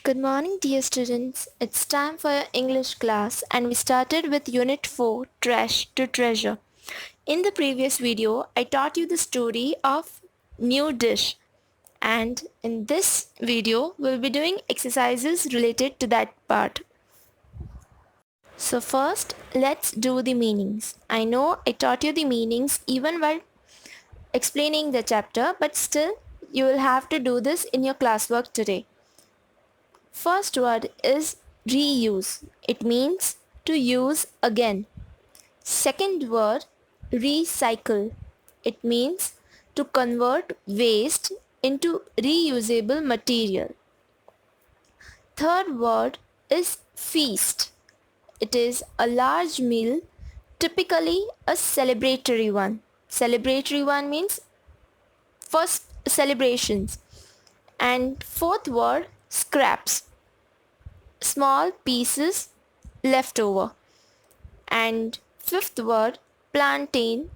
Good morning dear students, it's time for your English class and we started with Unit 4 Trash to Treasure. In the previous video, I taught you the story of new dish and in this video, we'll be doing exercises related to that part. So first, let's do the meanings. I know I taught you the meanings even while explaining the chapter, but still you will have to do this in your classwork today. First word is reuse. It means to use again. Second word, recycle. It means to convert waste into reusable material. Third word is feast. It is a large meal, typically a celebratory one. Celebratory one means first celebrations. And fourth word, scraps. Small pieces left over. And fifth word, plantain,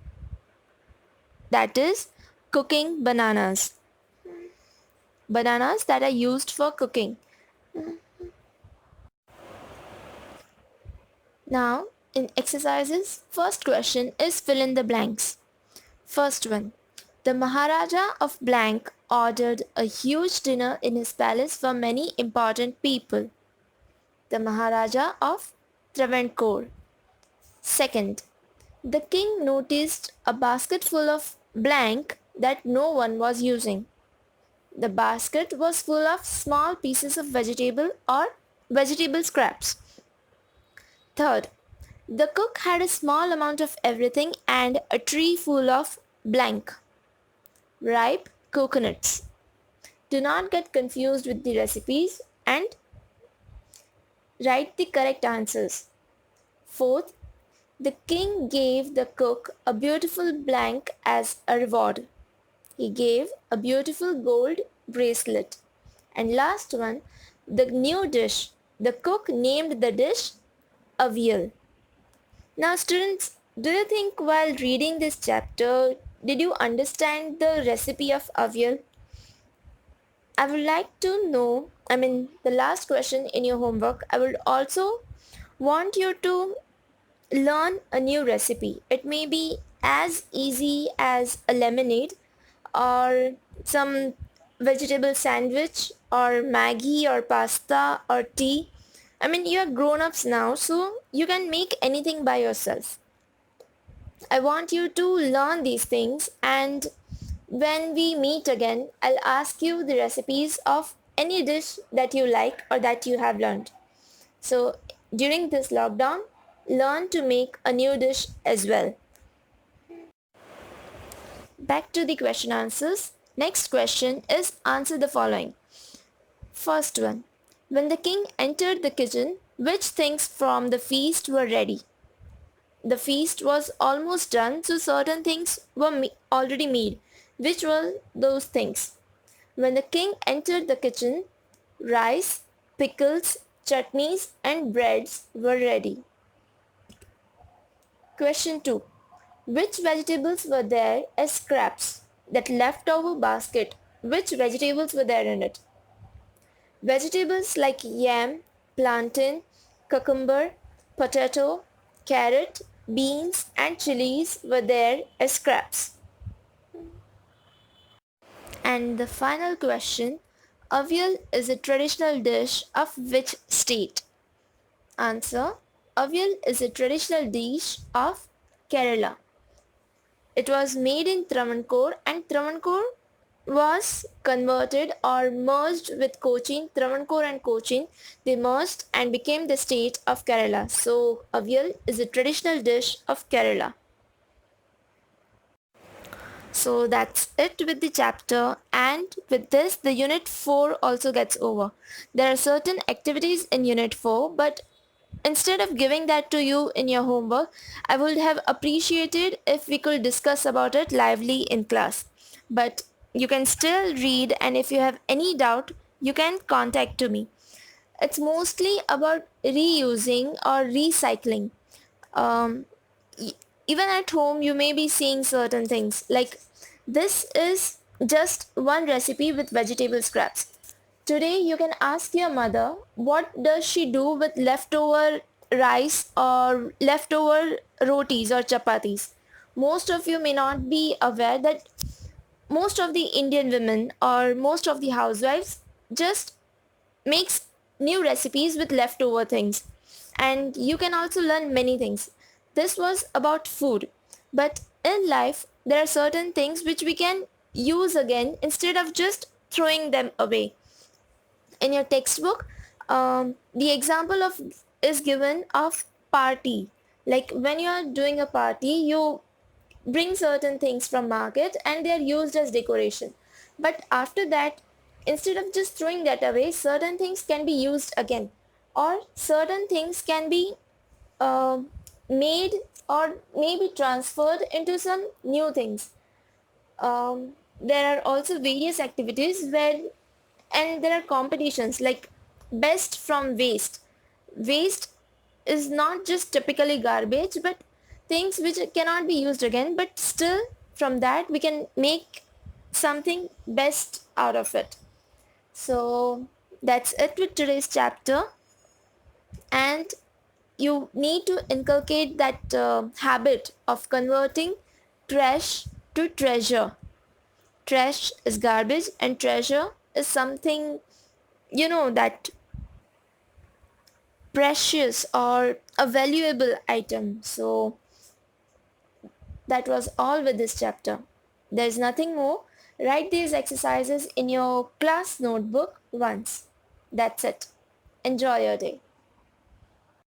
that is cooking bananas. Bananas that are used for cooking. Now in exercises, first question is fill in the blanks. First one, the Maharaja of blank ordered a huge dinner in his palace for many important people. The Maharaja of Travancore. Second, the king noticed a basket full of blank that no one was using. The basket was full of small pieces of vegetable or vegetable scraps. Third, the cook had a small amount of everything and a tree full of blank. Ripe coconuts. Do not get confused with the recipes and write the correct answers. Fourth, the king gave the cook a beautiful blank as a reward. He gave a beautiful gold bracelet. And last one, the new dish. The cook named the dish avial. Now students, do you think while reading this chapter, did you understand the recipe of avial? I would like to know, the last question in your homework, I would also want you to learn a new recipe. It may be as easy as a lemonade or some vegetable sandwich or Maggi or pasta or tea. You are grown-ups now, so you can make anything by yourself. I want you to learn these things, and when we meet again, I'll ask you the recipes of any dish that you like or that you have learned. So during this lockdown, learn to make a new dish as well. Back to the question answers. Next question is answer the following. First one. When the king entered the kitchen, which things from the feast were ready? The feast was almost done, so certain things were already made. Which were those things? When the king entered the kitchen, rice, pickles, chutneys and breads were ready. Question 2. Which vegetables were there as scraps? That leftover basket, which vegetables were there in it? Vegetables like yam, plantain, cucumber, potato, carrot, beans and chilies were there as scraps. And the final question, avial is a traditional dish of which state? Answer, avial is a traditional dish of Kerala. It was made in Travancore and Travancore was converted or merged with Cochin. Travancore and Cochin, they merged and became the state of Kerala. So avial is a traditional dish of Kerala. So that's it with the chapter, and with this the unit 4 also gets over. There are certain activities in unit 4, but instead of giving that to you in your homework, I would have appreciated if we could discuss about it lively in class. But you can still read, and if you have any doubt, you can contact to me. It's mostly about reusing or recycling. Even at home you may be seeing certain things like this is just one recipe with vegetable scraps. Today you can ask your mother what does she do with leftover rice or leftover rotis or chapatis. Most of you may not be aware that most of the Indian women or most of the housewives just makes new recipes with leftover things, and you can also learn many things. This was about food, but in life there are certain things which we can use again instead of just throwing them away. In your textbook, the example of is given of party. Like when you are doing a party, you bring certain things from market and they are used as decoration, but after that, instead of just throwing that away, certain things can be used again, or certain things can be uh, made or maybe transferred into some new things. There are also various activities where, and there are competitions like best from waste. Waste is not just typically garbage, but things which cannot be used again, but still from that we can make something best out of it. So that's it with today's chapter, and you need to inculcate that habit of converting trash to treasure. Trash is garbage and treasure is something, that precious or a valuable item. So that was all with this chapter. There's nothing more. Write these exercises in your class notebook once. That's it. Enjoy your day.